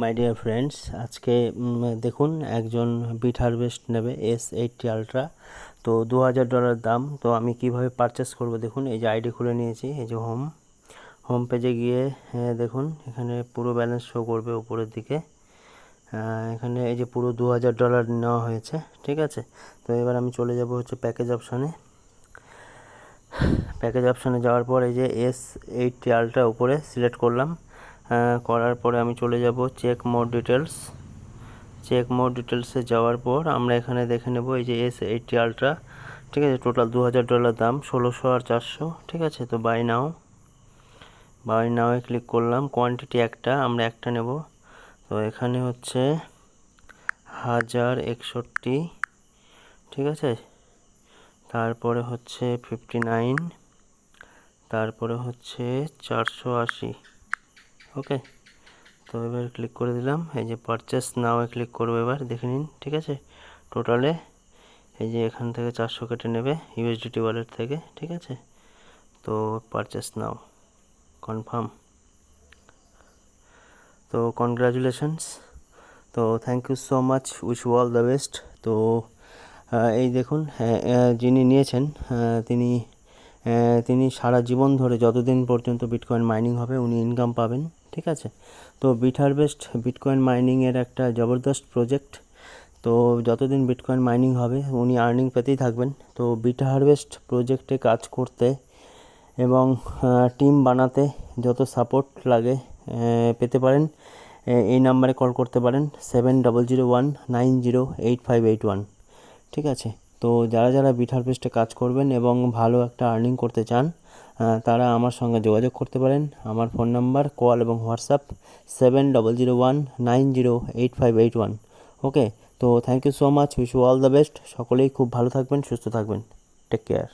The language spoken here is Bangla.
মাই ডিয়ার ফ্রেন্ডস, আজকে দেখুন একজন বিট হারভেস্ট নেবে S80 আলট্রা। তো $2000 দাম। তো আমি কিভাবে পারচেস করব দেখুন, এই যে আইডি খুলে নিয়েছি, এই যে হোম পেজে গিয়ে দেখুন এখানে পুরো ব্যালেন্স শো করবে উপরের দিকে। এখানে এই যে পুরো $2000 নেওয়া হয়েছে, ঠিক আছে। তো এবার আমি চলে যাব হচ্ছে প্যাকেজ অপশানে যাওয়ার পর এই যে S80 আলট্রা উপরে সিলেক্ট করলাম। করার পরে আমি চলে যাব চেক মোর ডিটেলসে যাওয়ার পর আমরা এখানে দেখে নেব এই যে S80 আলট্রা, ঠিক আছে। টোটাল $2000 দাম, 1600 আর 400, ঠিক আছে। তো বাই নাও ক্লিক করলাম। কোয়ান্টিটি আমরা একটা নেব। তো এখানে হচ্ছে 1061, ঠিক আছে। তারপরে হচ্ছে 59, তারপরে হচ্ছে 480, ওকে। তো এবার ক্লিক করে দিলাম। এই যে পারচেস নাও ক্লিক করবো, এবার দেখে নিন, ঠিক আছে। টোটালে এই যে এখান থেকে 400 কেটে নেবে USDT ওয়ালেট থেকে, ঠিক আছে। তো পারচেস নাও কনফার্ম। তো কনগ্রাচুলেশনস। তো thank you so much, wish you all the best. তো এই দেখুন, যিনি নিয়েছেন তিনি সারা জীবন ধরে যতদিন পর্যন্ত বিটকয়েন মাইনিং হবে উনি ইনকাম পাবেন, ঠিক আছে। তো বিট হারভেস্ট বিটকয়েন মাইনিংয়ের একটা জবরদস্ত প্রজেক্ট। তো যতদিন বিটকয়েন মাইনিং হবে উনি আর্নিং পেতেই থাকবেন। তো বিট হারভেস্ট প্রজেক্টে কাজ করতে এবং টিম বানাতে যত সাপোর্ট লাগে পেতে পারেন, এই নাম্বারে কল করতে পারেন 7001908581, ঠিক আছে। তো যারা বিট হারভেস্টে কাজ করবেন এবং ভালো একটা আর্নিং করতে চান, তারা আমার সঙ্গে যোগাযোগ করতে পারেন। আমার ফোন নাম্বার, কল এবং হোয়াটসঅ্যাপ 7001908581, ওকে। তো thank you so much, wish you all the best. সকলেই খুব ভালো থাকবেন, সুস্থ থাকবেন। Take care.